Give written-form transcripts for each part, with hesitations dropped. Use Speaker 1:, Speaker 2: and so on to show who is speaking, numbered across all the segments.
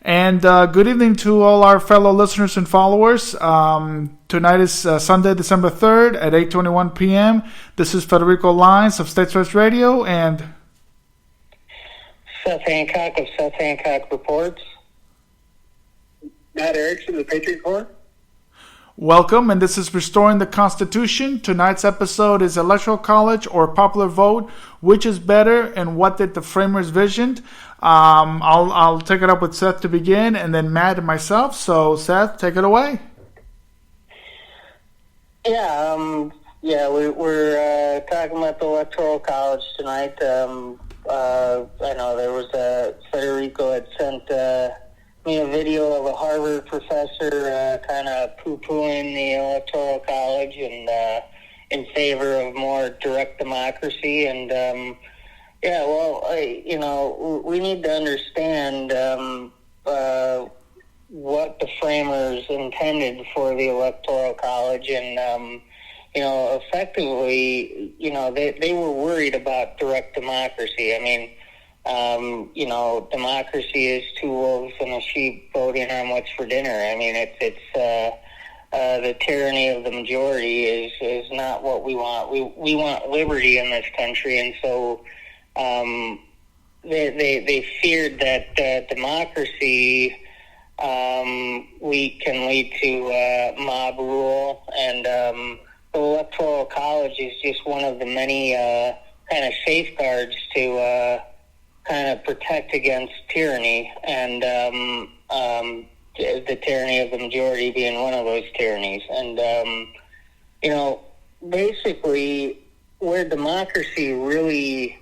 Speaker 1: And good evening to all our fellow listeners and followers. Tonight is Sunday, December 3rd at 8:21 p.m. This is Federico Lines of States First Radio and
Speaker 2: Seth Hancock of Seth Hancock Reports.
Speaker 3: Matt Erickson of the Patriot Corps.
Speaker 1: Welcome, and this is Restoring the Constitution. Tonight's episode is Electoral College or Popular Vote. Which is better, and what did the framers visioned? I'll take it up with Seth to begin, and then Matt and myself. So, Seth, take it away.
Speaker 2: We're talking about the Electoral College tonight. I know there was Federico had sent me a video of a Harvard professor kind of poo-pooing the Electoral College and in favor of more direct democracy. And we need to understand what the framers intended for the Electoral College, and effectively, they were worried about direct democracy. I mean, democracy is two wolves and a sheep voting on what's for dinner. I mean, it's the tyranny of the majority is not what we want. We want liberty in this country, and so they feared that democracy can lead to mob rule, and the Electoral College is just one of the many kind of safeguards to kind of protect against tyranny, and the tyranny of the majority being one of those tyrannies. And, basically where democracy really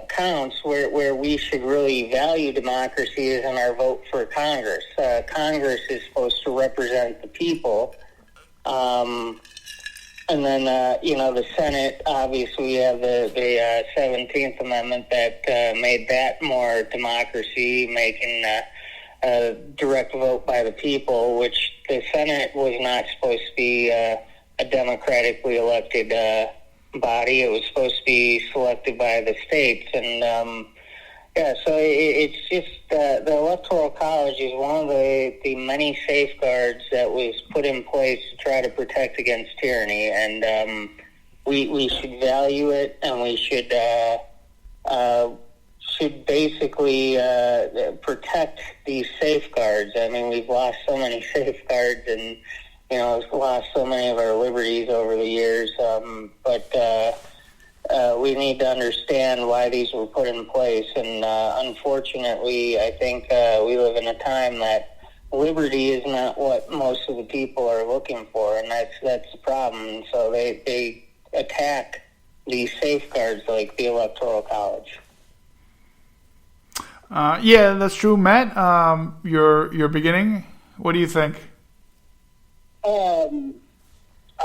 Speaker 2: counts, where we should really value democracy is in our vote for Congress. Congress is supposed to represent the people. And then, the Senate, obviously, we have the 17th Amendment that made that more democracy, making a direct vote by the people, which the Senate was not supposed to be a democratically elected body. It was supposed to be selected by the states. And, so it's just the Electoral College is one of the many safeguards that was put in place to try to protect against tyranny. And we should value it, and we should basically protect these safeguards. I mean, we've lost so many safeguards, and we've lost so many of our liberties over the years. But we need to understand why these were put in place. And unfortunately, I think we live in a time that liberty is not what most of the people are looking for, and that's the problem. So they attack these safeguards like the Electoral College.
Speaker 1: Yeah, that's true, Matt. Your beginning. What do you think?
Speaker 3: I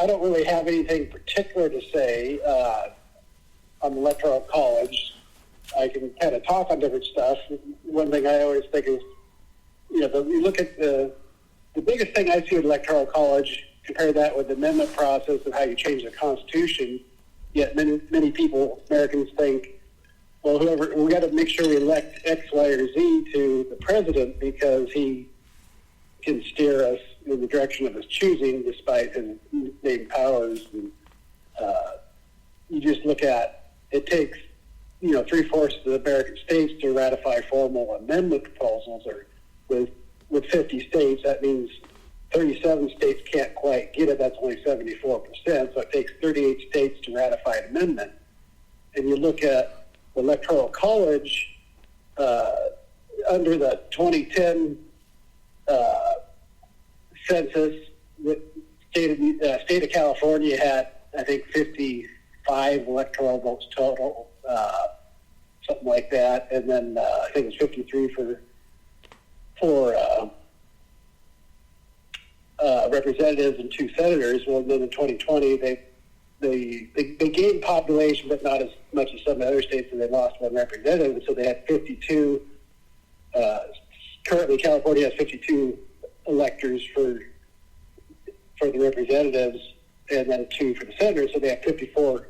Speaker 3: don't really have anything particular to say on the Electoral College. I can kind of talk on different stuff. One thing I always think is, you look at the biggest thing I see with Electoral College, compare that with the amendment process and how you change the Constitution. Yet many people, Americans, think, well, we got to make sure we elect X, Y, or Z to the president because he can steer us in the direction of his choosing, despite his named powers. And you just look at, it takes 3/4 of the American states to ratify formal amendment proposals, or with 50 states, that means 37 states can't quite get it. That's only 74%. So it takes 38 states to ratify an amendment. And you look at the Electoral College under the 2010 census, the state of California had, I think, 55 electoral votes total, something like that, and then I think it's 53 for representatives and 2 senators. Well, then in 2020, they gained population, but not as much as some of the other states, and they lost 1 representative, so they had 52. Currently, California has 52 electors for the representatives, and then 2 for the senators, so they have 54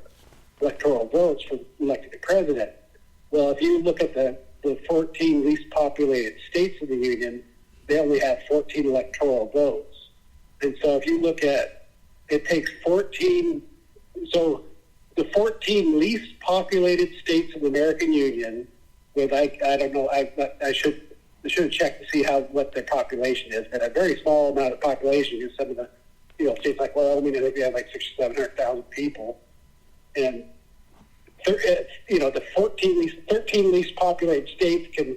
Speaker 3: electoral votes for electing the president. Well, if you look at the the 14 least populated states of the Union, they only have 14 electoral votes. And so if you look at, it takes 14, so the 14 least populated states of the American Union, with, I don't know, I should have checked to see what their population is, but a very small amount of population is some of the, states like Wyoming, I think we have like 600,000 or 700,000 people. And the 13 least populated states can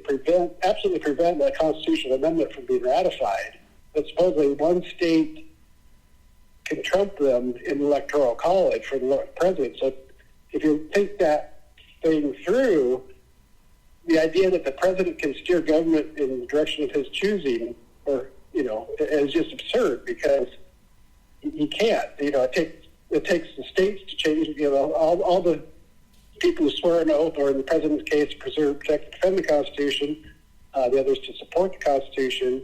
Speaker 3: absolutely prevent a constitutional amendment from being ratified. But supposedly one state can trump them in the Electoral College for the president. So if you think that thing through, the idea that the president can steer government in the direction of his choosing, is just absurd, because he can't. It takes the states to change. All the people who swear an oath, or in the president's case, to preserve, protect, and defend the Constitution, the others to support the Constitution.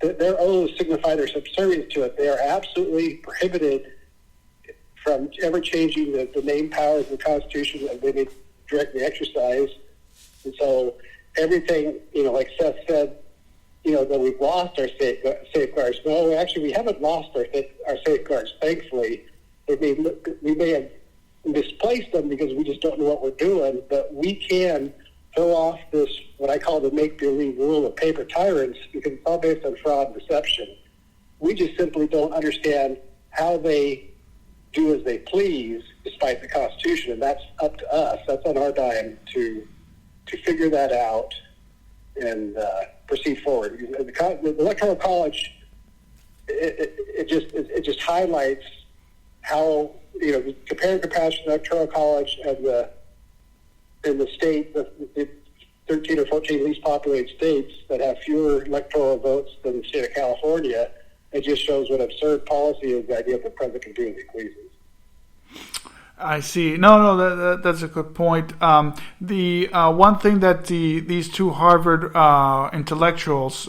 Speaker 3: Their oaths signify their subservience to it. They are absolutely prohibited from ever changing the main powers of the Constitution that they may directly exercise. And so everything, like Seth said, that we've lost our safeguards. No, actually, we haven't lost our safeguards, thankfully. We may have misplaced them because we just don't know what we're doing, but we can throw off this, what I call the make-believe rule of paper tyrants, because it's all based on fraud and deception. We just simply don't understand how they do as they please despite the Constitution, and that's up to us. That's on our dime to figure that out and proceed forward. The Electoral College, it just highlights how, compare and contrast the Electoral College and the state, the 13 or 14 least populated states that have fewer electoral votes than the state of California. It just shows what absurd policy is, the idea that the president can do as he pleases.
Speaker 1: I see. No, that's a good point. The one thing that these two Harvard intellectuals,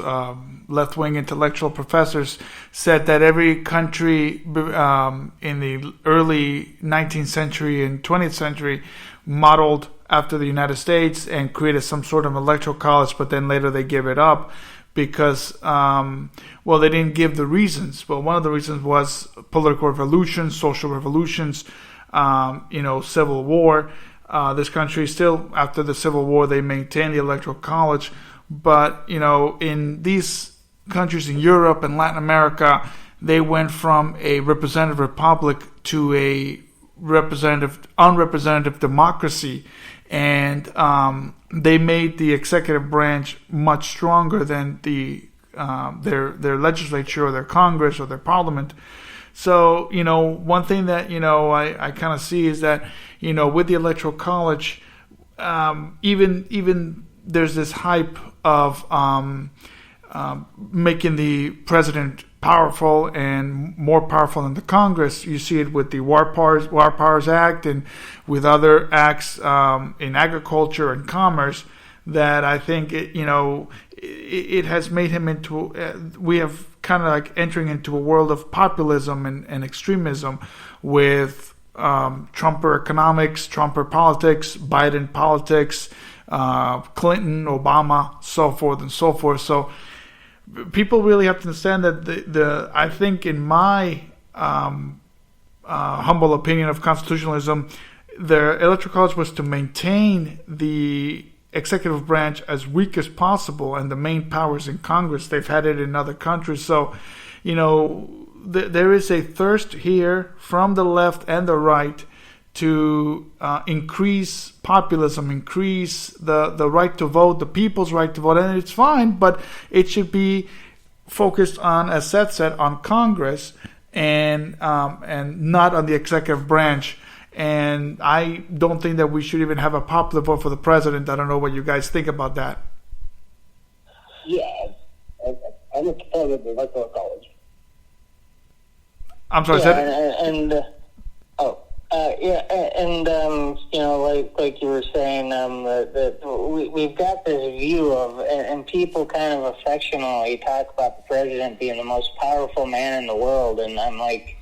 Speaker 1: left-wing intellectual professors, said that every country in the early 19th century and 20th century modeled after the United States and created some sort of electoral college, but then later they gave it up because, they didn't give the reasons. But one of the reasons was political revolutions, social revolutions, Civil War. This country still, after the Civil War, they maintained the Electoral College. But, in these countries in Europe and Latin America, they went from a representative republic to a unrepresentative democracy. And they made the executive branch much stronger than their legislature or their Congress or their parliament. So, one thing that, I kind of see is that, with the Electoral College, even there's this hype of making the president powerful and more powerful than the Congress. You see it with the War Powers Act and with other acts in agriculture and commerce that I think, it has made him into, we have kind of like entering into a world of populism and extremism with Trumper economics, Trumper politics, Biden politics, Clinton, Obama, so forth and so forth. So people really have to understand that I think in my humble opinion of constitutionalism, the Electoral College was to maintain the executive branch as weak as possible and the main powers in Congress. They've had it in other countries. So, there is a thirst here from the left and the right to increase populism, increase the right to vote, the people's right to vote. And it's fine, but it should be focused on, as Seth said, on Congress and not on the executive branch. And I don't think that we should even have a popular vote for the president. I don't know what you guys think about that.
Speaker 3: Yeah, I'm a proponent of the Electoral College.
Speaker 1: I'm sorry,
Speaker 2: like you were saying, we've got this view of, and people kind of affectionately talk about the president being the most powerful man in the world, and I'm like,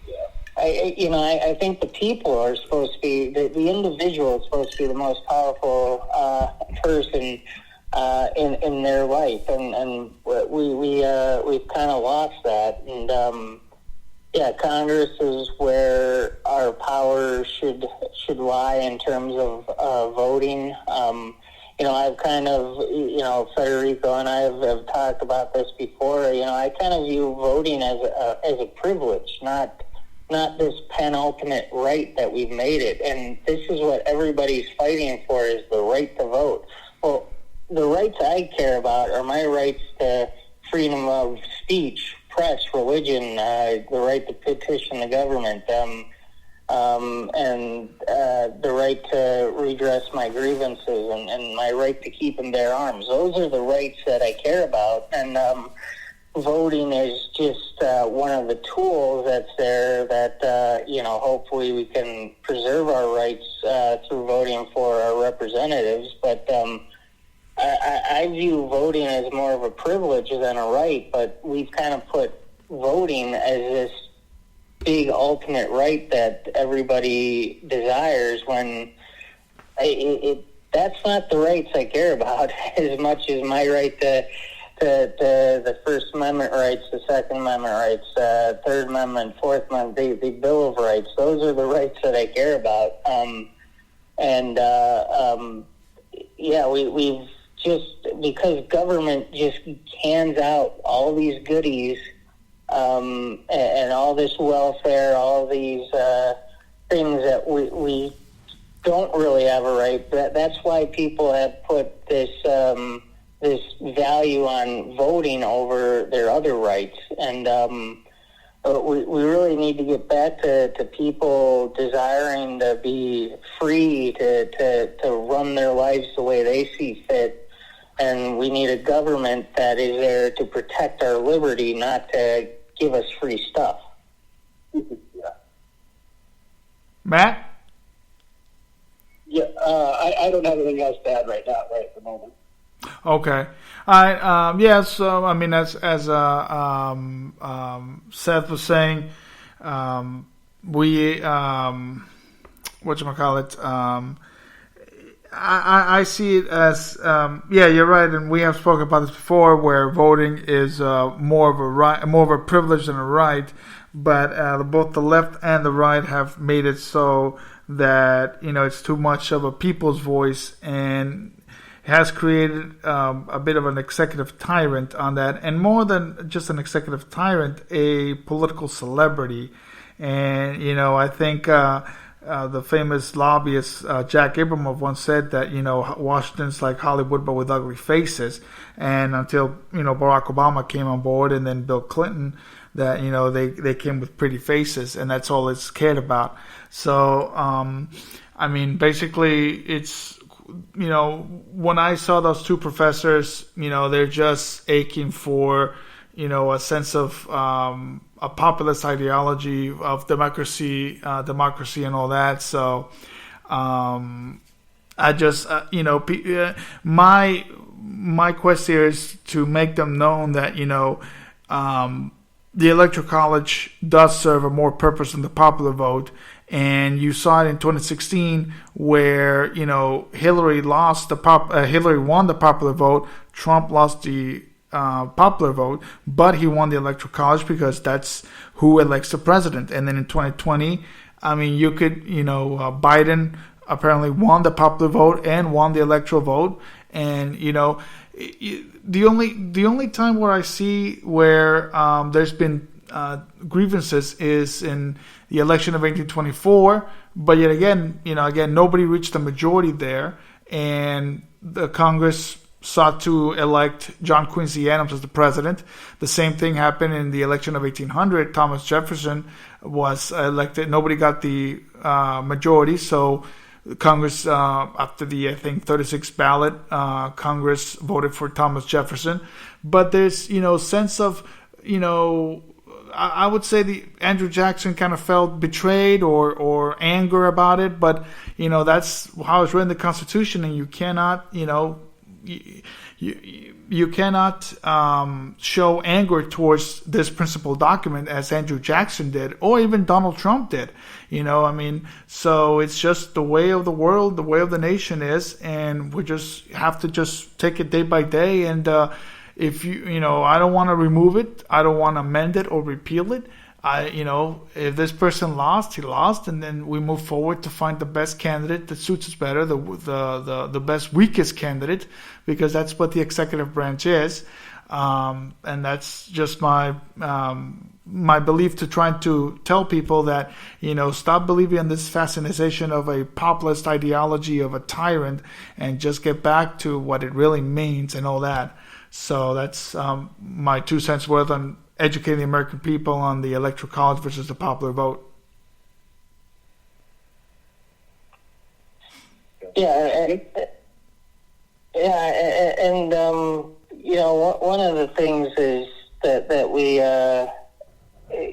Speaker 2: I think the people are supposed to be, the individual is supposed to be the most powerful person in their life, and we've kind of lost that, and Congress is where our power should lie in terms of voting. I've kind of, Federico and I have talked about this before. I kind of view voting as a privilege, not this penultimate right that we've made it. And this is what everybody's fighting for, is the right to vote. Well, the rights I care about are my rights to freedom of speech, press, religion, the right to petition the government, and the right to redress my grievances, and my right to keep and bear arms. Those are the rights that I care about, and voting is just one of the tools that's there that, hopefully we can preserve our rights through voting for our representatives. But I view voting as more of a privilege than a right, but we've kind of put voting as this big ultimate right that everybody desires, when that's not the rights I care about as much as my right to the First Amendment rights, the Second Amendment rights, Third Amendment, Fourth Amendment, the Bill of Rights. Those are the rights that I care about. We've just, because government just hands out all these goodies, and all this welfare, all these things that we don't really have a right. That's why people have put this value on voting over their other rights. And we really need to get back to people desiring to be free to run their lives the way they see fit. And we need a government that is there to protect our liberty, not to give us free stuff.
Speaker 1: Matt?
Speaker 3: Yeah, I don't have anything else to add right at the moment.
Speaker 1: Okay. So I mean, as Seth was saying, we whatchamacallit, I see it as you're right, and we have spoken about this before, where voting is more of a right, more of a privilege than a right. But both the left and the right have made it so that it's too much of a people's voice, and has created a bit of an executive tyrant on that, and more than just an executive tyrant, a political celebrity. And I think the famous lobbyist Jack Abramoff once said that Washington's like Hollywood but with ugly faces. And until Barack Obama came on board, and then Bill Clinton, that they came with pretty faces, and that's all it's cared about. So I mean, basically, it's when I saw those two professors, they're just aching for a sense of a populist ideology of democracy and all that. So I just my quest here is to make them known that the Electoral College does serve a more purpose than the popular vote. And you saw it in 2016, where Hillary won the popular vote, Trump lost the popular vote, but he won the Electoral College because that's who elects the president. And then in 2020, I mean, you could Biden apparently won the popular vote and won the electoral vote. And the only time where I see where there's been grievances is in the election of 1824, but yet again, nobody reached a majority there, and the Congress sought to elect John Quincy Adams as the president. The same thing happened in the election of 1800. Thomas Jefferson was elected. Nobody got the majority, so Congress, after the, I think, 36th ballot, Congress voted for Thomas Jefferson. But there's, sense of, I would say the Andrew Jackson kind of felt betrayed or anger about it, but that's how it's written in the Constitution, and you cannot you cannot show anger towards this principal document as Andrew Jackson did, or even Donald Trump did. So it's just the way of the world, the way of the nation is, and we just have to just take it day by day. And if I don't want to remove it, I don't want to amend it or repeal it. If this person lost, he lost, and then we move forward to find the best candidate that suits us better, the best weakest candidate, because that's what the executive branch is, and that's just my belief, to try to tell people that stop believing in this fascination of a populist ideology of a tyrant, and just get back to what it really means and all that. So that's my 2 cents worth on educating the American people on the Electoral College versus the popular vote.
Speaker 2: And one of the things is that we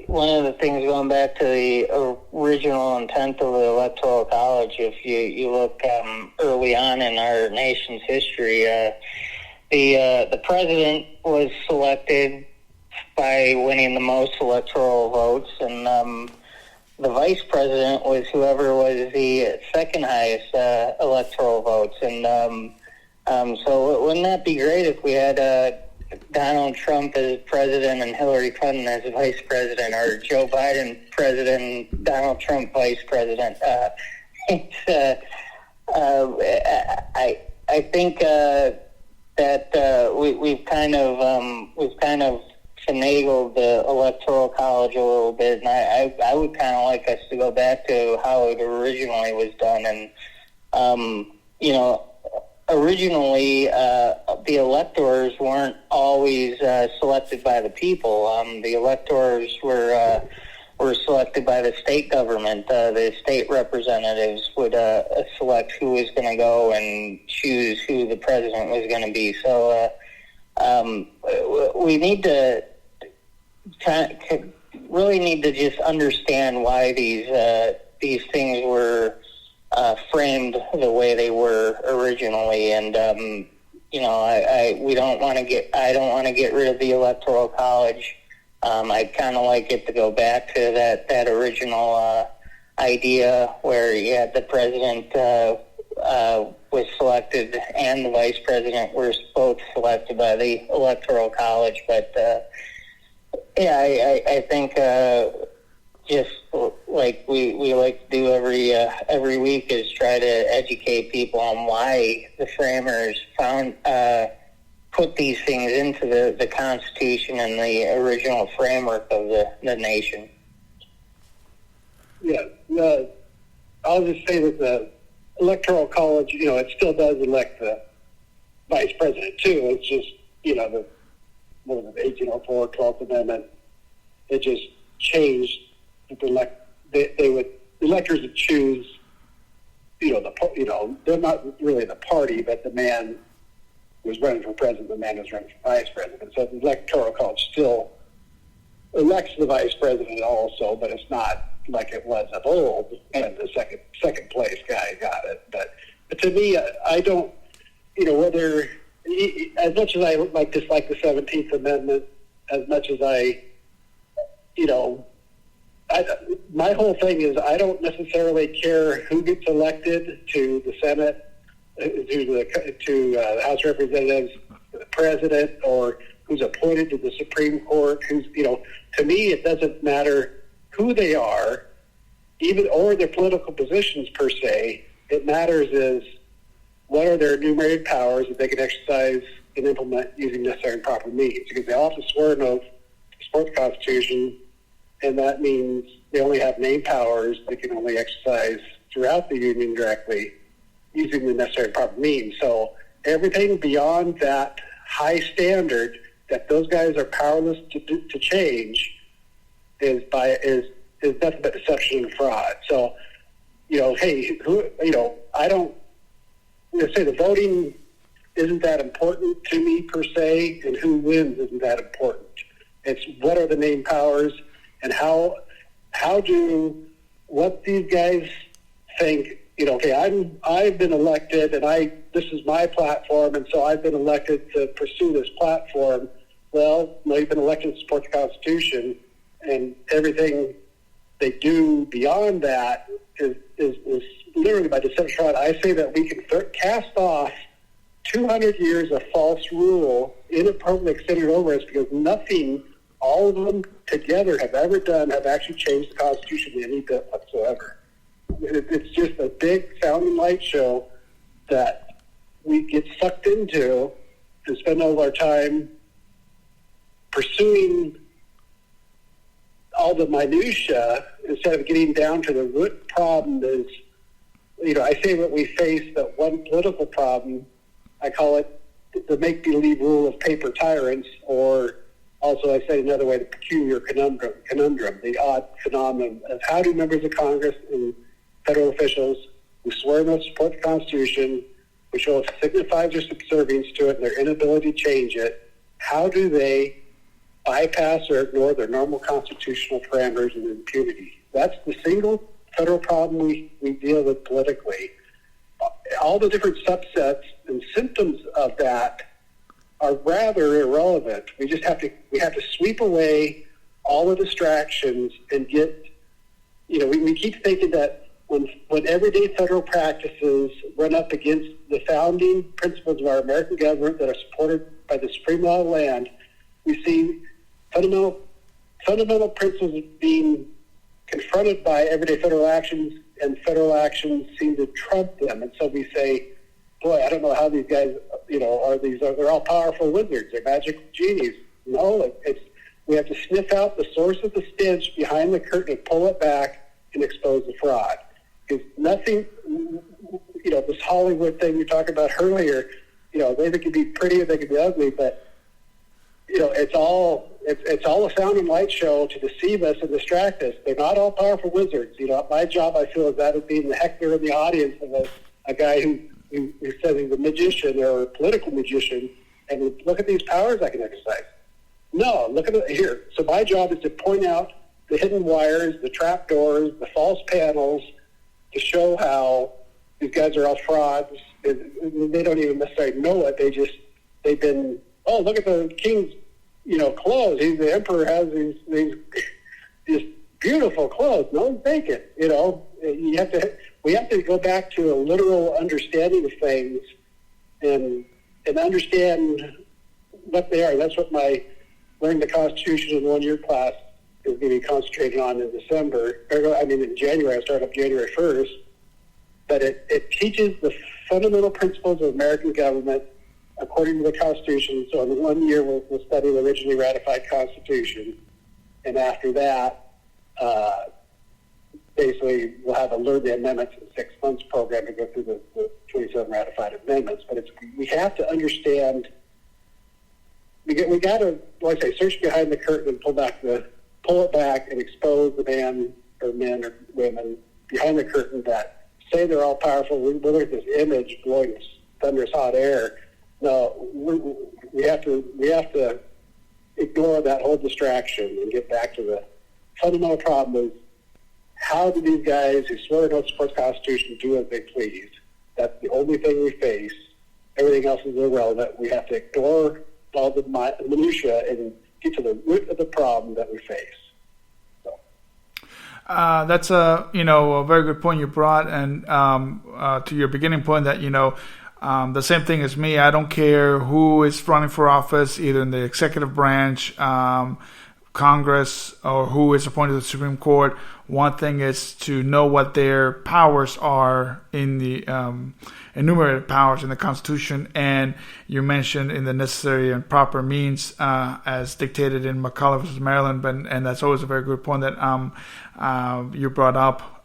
Speaker 2: one of the things, going back to the original intent of the Electoral College, if you look early on in our nation's history, the president was selected by winning the most electoral votes, and the vice president was whoever was the second highest electoral votes. And so wouldn't that be great if we had Donald Trump as president and Hillary Clinton as vice president, or Joe Biden president, Donald Trump vice president? I think that we've kind of finagled the Electoral College a little bit, and I would kind of like us to go back to how it originally was done. And originally the electors weren't always selected by the people. The electors were selected by the state government. The state representatives would select who was going to go and choose who the president was going to be. So we need to really need to just understand why these things were framed the way they were originally. And I don't want to get rid of the Electoral College. I'd kind of like it to go back to that original idea where you had the president was selected and the vice president were both selected by the Electoral College. But I think just like we like to do every week is try to educate people on why the framers put these things into the Constitution and the original framework of the nation.
Speaker 3: Yeah, I'll just say that the Electoral College, it still does elect the vice president too. It's just, the 1804 12th Amendment. It just changed. Electors would choose, they're not really the party, but the man was running for president, the man was running for vice president. So the Electoral College still elects the vice president also, but it's not like it was of old, and the second place guy got it. But to me, I don't, whether, as much as I dislike the 17th Amendment, as much as my whole thing is I don't necessarily care who gets elected to the Senate, to the House of Representatives, the president, or who's appointed to the Supreme Court. To me, it doesn't matter who they are, or their political positions per se. It matters is what are their enumerated powers that they can exercise and implement using necessary and proper means. Because they all have to swear an oath to support the Constitution, and that means they only have named powers they can only exercise throughout the Union directly using the necessary and proper means. So everything beyond that high standard that those guys are powerless to change is nothing but deception and fraud. So, I don't say the voting isn't that important to me per se, and who wins isn't that important. It's what are the named powers, and how do what these guys think Okay, I've been elected, and this is my platform, and so I've been elected to pursue this platform. Well, no, you've been elected to support the Constitution, and everything they do beyond that is literally by deception. I say that we can cast off 200 years of false rule inappropriately extended over us because nothing all of them together have actually changed the Constitution any bit whatsoever. It's just a big sounding light show that we get sucked into and spend all our time pursuing all the minutia instead of getting down to the root problem. Is, I say that we face that one political problem. I call it the make-believe rule of paper tyrants, or also I say another way, the peculiar conundrum, the odd phenomenon of how do members of Congress and federal officials who swear to support the Constitution, which will signify their subservience to it and their inability to change it, how do they bypass or ignore their normal constitutional parameters and impunity? That's the single federal problem we deal with politically. All the different subsets and symptoms of that are rather irrelevant. We have to sweep away all the distractions and get, we keep thinking that when everyday federal practices run up against the founding principles of our American government that are supported by the supreme law of the land, we see fundamental principles being confronted by everyday federal actions, and federal actions seem to trump them. And so we say, boy, I don't know how these guys, they're all powerful wizards, they're magic genies. No, we have to sniff out the source of the stench behind the curtain and pull it back and expose the fraud. Because nothing, this Hollywood thing you talked about earlier, they can be pretty or they can be ugly, but it's all a sound and light show to deceive us and distract us. They're not all powerful wizards. My job, I feel, is that of being the heckler in the audience of a guy who says he's a magician or a political magician, and look at these powers I can exercise. No, look at it here. So my job is to point out the hidden wires, the trap doors, the false panels, to show how these guys are all frauds. They don't even necessarily know it. They've been, look at the king's, clothes. The emperor has these beautiful clothes. No one's vacant. We have to go back to a literal understanding of things and understand what they are. That's what my Learning the Constitution in 1 year class is going to be concentrating on in in January. I start up January 1st. But it teaches the fundamental principles of American government according to the Constitution. So in 1 year, we'll study the originally ratified Constitution. And after that, basically, we'll have a Learn the Amendments in 6 months program to go through the 27 ratified amendments. But we have to understand, we got to, like I say, search behind the curtain and pull it back and expose the men or women behind the curtain that say they're all powerful. We look at this image blowing thunderous hot air. No, we have to ignore that whole distraction and get back to the fundamental problem is, how do these guys who swear to support the Constitution do as they please? That's the only thing we face. Everything else is irrelevant. We have to ignore all the minutia and get to the root of the problem that we face.
Speaker 1: That's a very good point you brought, and to your beginning point that the same thing as me. I don't care who is running for office, either in the executive branch, Congress, or who is appointed to the Supreme Court. One thing is to know what their powers are in the enumerated powers in the Constitution, and you mentioned in the necessary and proper means as dictated in McCulloch versus Maryland, and that's always a very good point that you brought up,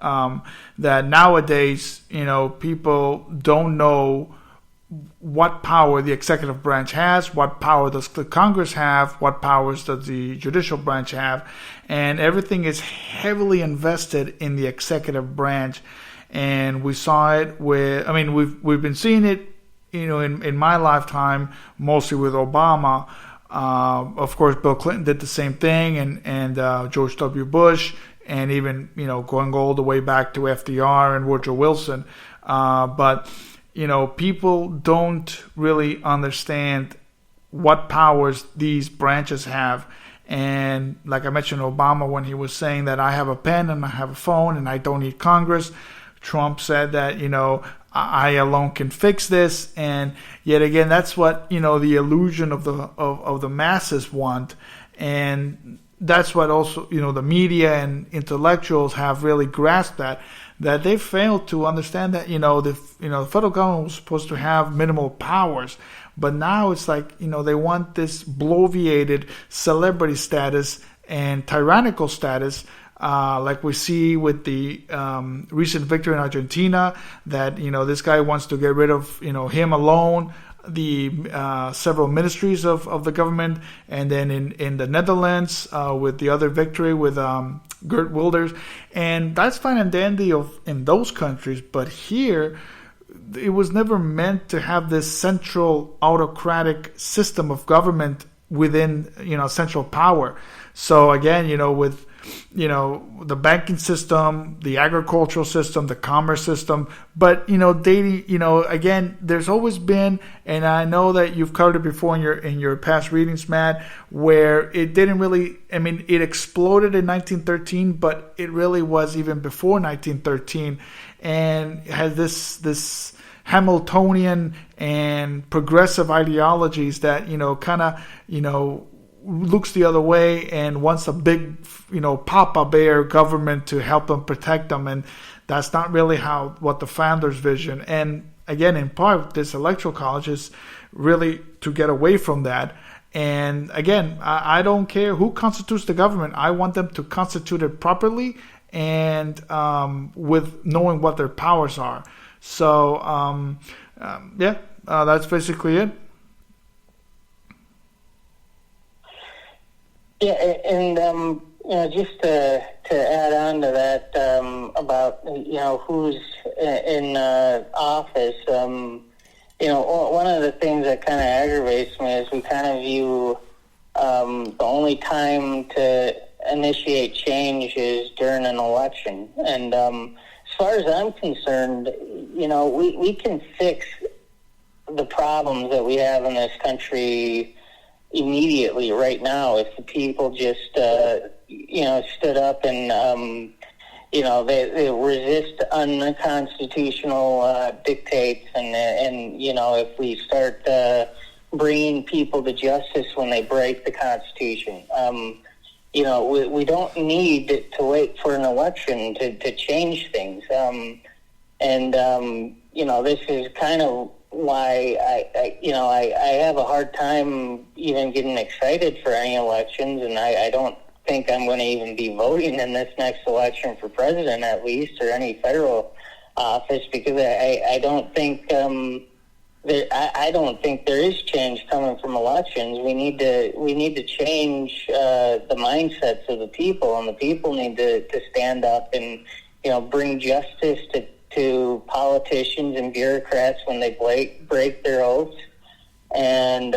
Speaker 1: that nowadays people don't know what power the executive branch has, what power does the Congress have, what powers does the judicial branch have, and everything is heavily invested in the executive branch. And we saw it we've been seeing it, in my lifetime, mostly with Obama. Of course, Bill Clinton did the same thing, and George W. Bush and even, going all the way back to FDR and Woodrow Wilson. But, people don't really understand what powers these branches have. And like I mentioned, Obama, when he was saying that I have a pen and I have a phone and I don't need Congress, Trump said that, I alone can fix this. And yet again, that's what, the illusion of the masses want. And that's what also, the media and intellectuals have really grasped that they failed to understand that, the federal government was supposed to have minimal powers. But now it's like, they want this bloviated celebrity status and tyrannical status, like we see with the recent victory in Argentina, that, this guy wants to get rid of, him alone, the several ministries of the government, and then in the Netherlands with the other victory with Geert Wilders. And that's fine and dandy in those countries, but here it was never meant to have this central autocratic system of government within, central power. So again, with, the banking system, the agricultural system, the commerce system, but, dating, again, there's always been, and I know that you've covered it before in your past readings, Matt, where it didn't really, it exploded in 1913, but it really was even before 1913, and has this Hamiltonian and progressive ideologies that, looks the other way and wants a big, Papa Bear government to help them, protect them. And that's not really what the founders vision. And again, in part, this electoral college is really to get away from that. And again, I don't care who constitutes the government. I want them to constitute it properly and with knowing what their powers are. So, that's basically it.
Speaker 2: Yeah, and just to add on to that about who's in office, one of the things that kind of aggravates me is we kind of view the only time to initiate change is during an election, and as far as I'm concerned, we can fix the problems that we have in this country immediately right now if the people just stood up and they resist unconstitutional dictates, and if we start bringing people to justice when they break the Constitution. We don't need to wait for an election to change things. This is kind of why I have a hard time even getting excited for any elections, and I don't think I'm going to even be voting in this next election for president, at least, or any federal office, because I don't think I don't think there is change coming from elections. We need to change the mindsets of the people, and the people need to stand up and bring justice to politicians and bureaucrats when they break their oaths. And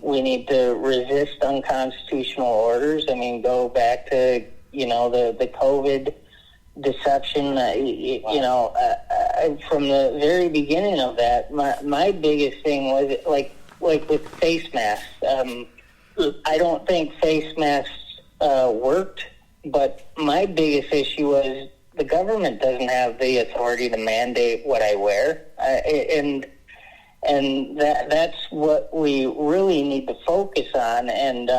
Speaker 2: we need to resist unconstitutional orders. Go back to the COVID deception. From the very beginning of that, my biggest thing was like with face masks. I don't think face masks worked, but my biggest issue was the government doesn't have the authority to mandate what I wear, and that's what we really need to focus on. And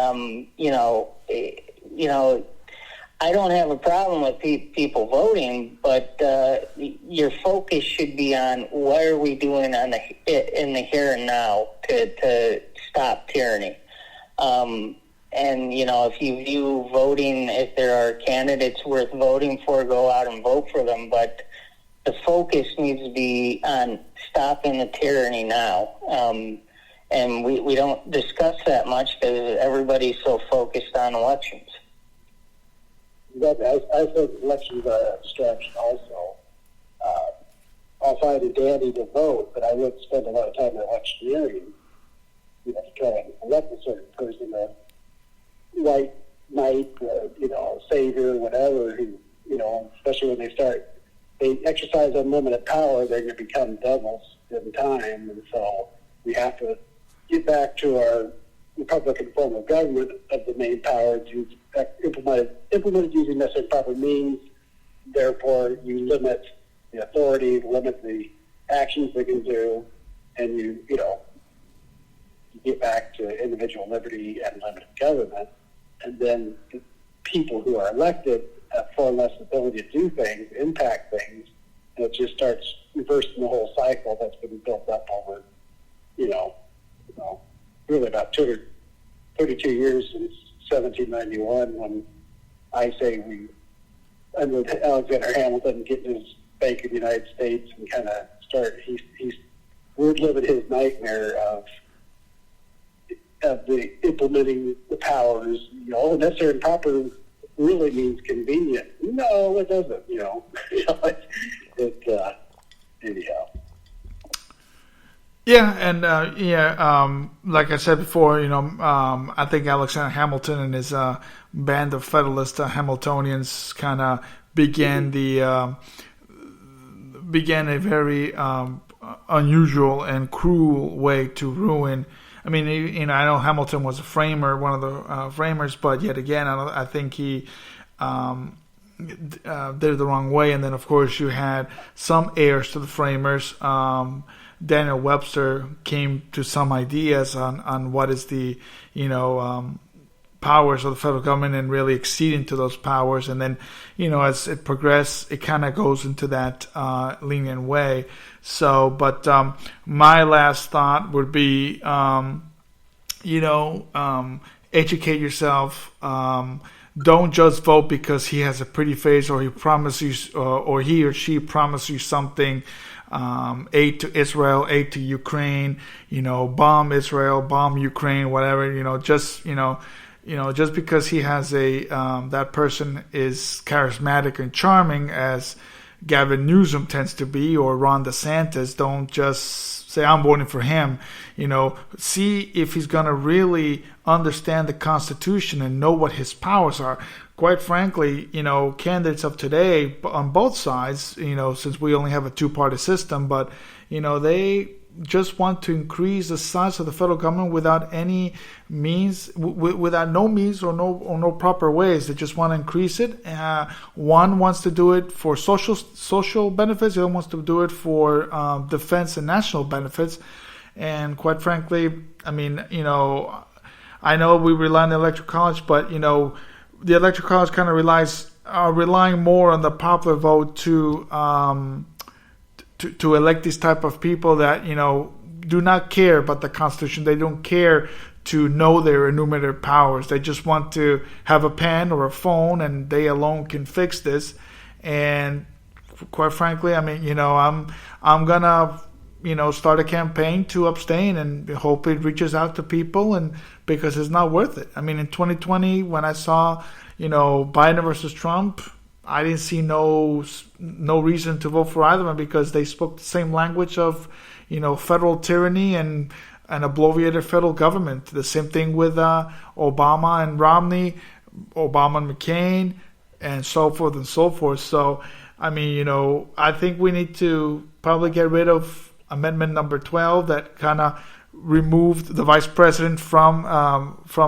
Speaker 2: I don't have a problem with people voting, but your focus should be on what are we doing in the here and now to stop tyranny. If you view voting, if there are candidates worth voting for, go out and vote for them. But the focus needs to be on stopping the tyranny now. And we don't discuss that much because everybody's so focused on elections.
Speaker 3: I think elections are a distraction also. I'll find it dandy to vote, but I would spend a lot of time electioneering, to try and elect a certain person. Right knight, savior, whatever, who, especially when they exercise unlimited power, they're going to become devils in time. And so we have to get back to our Republican form of government of the main power implemented using necessary proper means. Therefore, you limit the authority, limit the actions they can do, and you get back to individual liberty and limited government. And then the people who are elected have far less ability to do things, impact things, and it just starts reversing the whole cycle that's been built up over, really about 232 years since 1791, when I say we, under Alexander Hamilton, getting his bank in the United States and kind of we're living his nightmare of the implementing the powers. Necessary and proper really means convenient. No, it doesn't. Anyhow.
Speaker 1: Yeah, and like I said before, I think Alexander Hamilton and his band of Federalist Hamiltonians kind of began a very unusual and cruel way to ruin. I mean, I know Hamilton was a framer, one of the framers, but yet again, I think he did it the wrong way. And then, of course, you had some heirs to the framers. Daniel Webster came to some ideas on what is the, powers of the federal government and really acceding to those powers. And then, as it progressed, it kind of goes into that lenient way. So, but my last thought would be, educate yourself. Don't just vote because he has a pretty face or he promises you, or he or she promised you something. Aid to Israel, aid to Ukraine, bomb Israel, bomb Ukraine, whatever, just because he has that person is charismatic and charming as Gavin Newsom tends to be, or Ron DeSantis, don't just say, I'm voting for him. See if he's going to really understand the Constitution and know what his powers are. Quite frankly, candidates of today on both sides, since we only have a two-party system, but, they just want to increase the size of the federal government without any means, without no means or no proper ways. They just want to increase it. One wants to do it for social benefits. The other wants to do it for defense and national benefits. And quite frankly, I mean, I know we rely on the Electoral College, but the Electoral College kind of relying more on the popular vote to elect these type of people that do not care about the Constitution. They don't care to know their enumerated powers. They just want to have a pen or a phone, and they alone can fix this. And quite frankly, I mean, I'm gonna start a campaign to abstain and hope it reaches out to people, and because it's not worth it. I mean, in 2020, when I saw Biden versus Trump, I didn't see no reason to vote for either of them because they spoke the same language of federal tyranny and a bloviated federal government. The same thing with Obama and Romney, Obama and McCain, and so forth and so forth. So, I mean, I think we need to probably get rid of Amendment number 12 that kind of removed the vice president from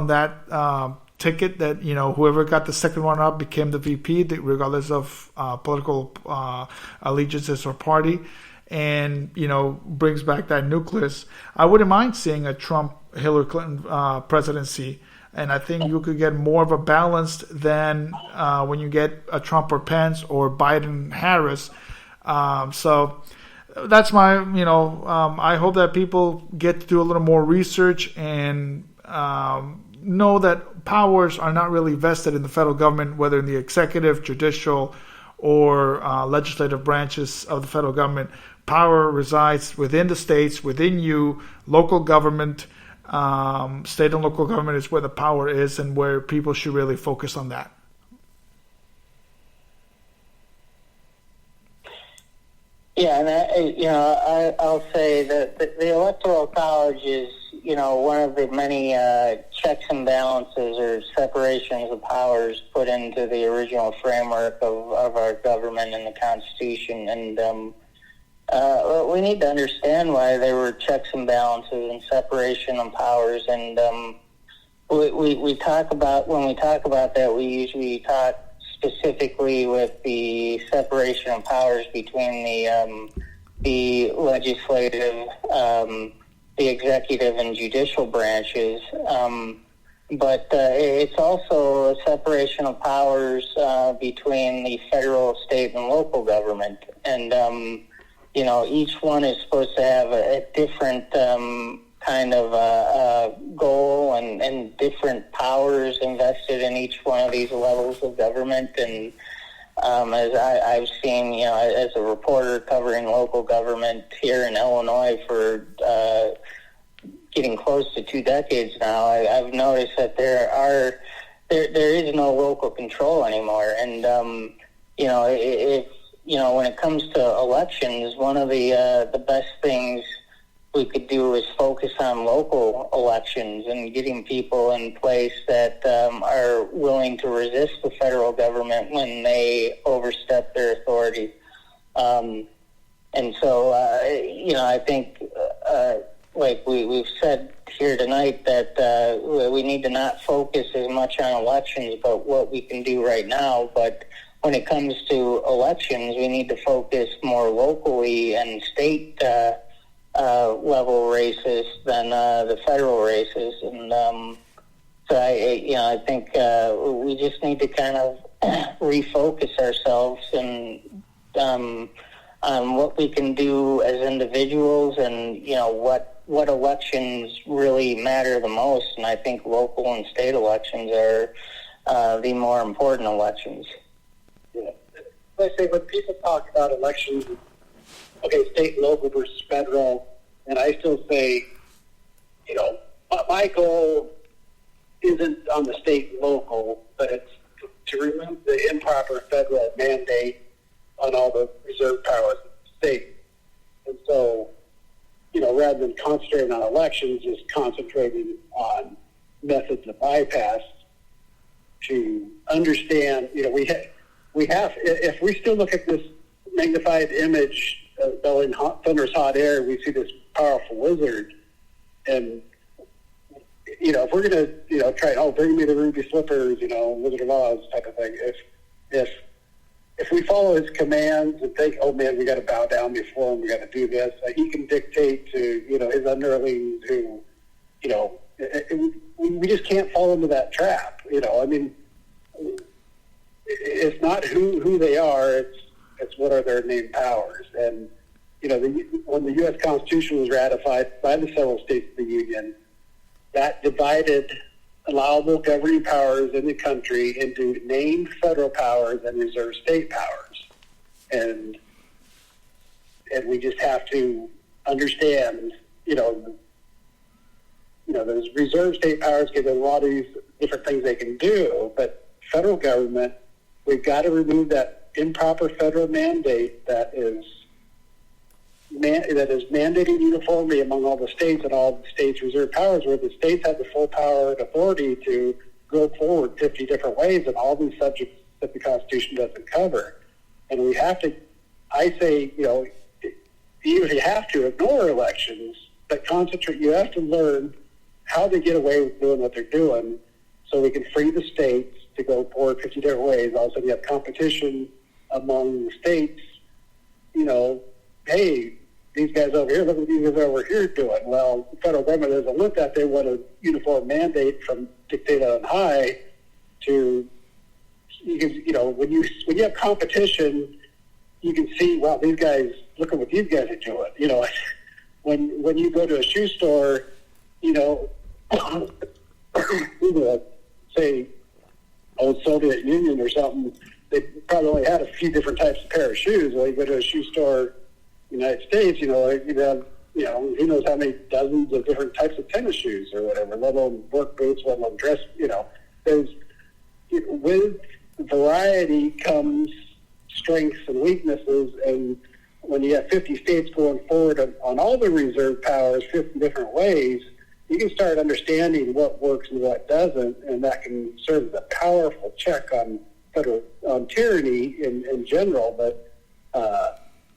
Speaker 1: that ticket, that whoever got the second one up became the VP, regardless of political allegiances or party, and brings back that nucleus. I wouldn't mind seeing a Trump-Hillary Clinton presidency, and I think you could get more of a balance than when you get a Trump or Pence or Biden-Harris. So that's my I hope that people get to do a little more research and know that powers are not really vested in the federal government, whether in the executive, judicial, or legislative branches of the federal government. Power resides within the states, within you. Local government, state and local government is where the power is, and where people should really focus on that.
Speaker 2: Yeah, and I'll say that the Electoral College is one of the many checks and balances or separations of powers put into the original framework of our government and the Constitution. And we need to understand why there were checks and balances and separation of powers. And we talk about, when we talk about that, we usually talk specifically with the separation of powers between the legislative, the executive and judicial branches. But it's also a separation of powers between the federal, state, and local government. And, each one is supposed to have a different kind of goal and different powers invested in each one of these levels of government. And as I've seen, as a reporter covering local government here in Illinois for getting close to 2 decades now, I've noticed that there is no local control anymore. And when it comes to elections, one of the best things we could do is focus on local elections and getting people in place that are willing to resist the federal government when they overstep their authority. And so, I think, like we've said here tonight, that we need to not focus as much on elections, but what we can do right now. But when it comes to elections, we need to focus more locally and state level races than the federal races. And so I think we just need to kind of refocus ourselves and on what we can do as individuals, and what elections really matter the most. And I think local and state elections are the more important elections.
Speaker 3: Yeah. I say when people talk about elections, okay, state, local versus federal, and I still say, my goal isn't on the state and local, but it's to remove the improper federal mandate on all the reserve powers of the state. And so, rather than concentrating on elections, just concentrating on methods of bypass to understand, we have, if we still look at this magnified image in thunderous hot air, we see this powerful wizard. And, if we're going to, try, bring me the ruby slippers, Wizard of Oz type of thing. If we follow his commands and think, oh man, we got to bow down before him, we got to do this, he can dictate to, his underlings who, we just can't fall into that trap. It's not who they are, it's what are their named powers. And, when the U.S. Constitution was ratified by the several states of the Union, that divided allowable governing powers in the country into named federal powers and reserved state powers. And we just have to understand, those reserved state powers give them a lot of these different things they can do, but federal government, we've got to remove that improper federal mandate that is mandating uniformity among all the states and all the states' reserved powers, where the states have the full power and authority to go forward 50 different ways on all these subjects that the Constitution doesn't cover. And we have to, I say, you usually have to ignore elections, but concentrate. You have to learn how to get away with doing what they're doing so we can free the states to go forward 50 different ways. Also, you have competition among the states, hey, these guys over here, look what these guys over here doing. Well, the federal government doesn't want that. They want a uniform mandate from dictated on high to, when you have competition, you can see, wow, these guys, look at what these guys are doing. When you go to a shoe store, say, old Soviet Union or something, they probably only had a few different types of pair of shoes. Well, you go to a shoe store in the United States, you have, who knows how many dozens of different types of tennis shoes or whatever, let alone work boots, let alone dress, there's, with variety comes strengths and weaknesses, and when you have 50 states going forward on all the reserve powers 50 different ways, you can start understanding what works and what doesn't, and that can serve as a powerful check on tyranny in general. But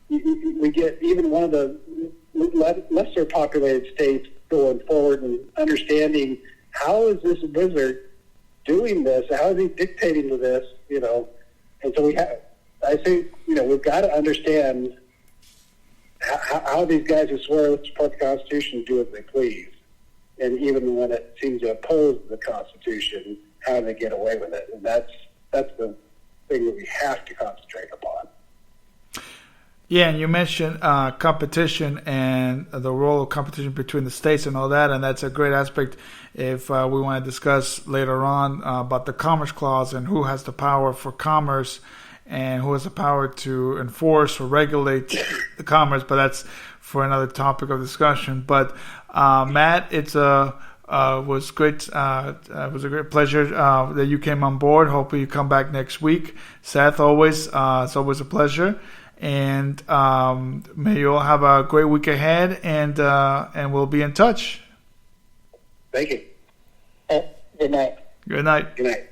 Speaker 3: we get even one of the lesser populated states going forward and understanding how is this wizard doing this? How is he dictating to this? And so I think, we've got to understand how these guys who swear to support the Constitution do as they please. And even when it seems to oppose the Constitution, how they get away with it. And that's the thing that we have to concentrate upon.
Speaker 1: Yeah, and you mentioned competition and the role of competition between the states and all that, and that's a great aspect if we want to discuss later on about the Commerce Clause and who has the power for commerce and who has the power to enforce or regulate the commerce, but that's for another topic of discussion. But Matt, it was great. It was a great pleasure that you came on board. Hopefully you come back next week. Seth, it's always a pleasure. And may you all have a great week ahead, and we'll be in touch.
Speaker 3: Thank you.
Speaker 2: Good night.
Speaker 1: Good night.
Speaker 3: Good night.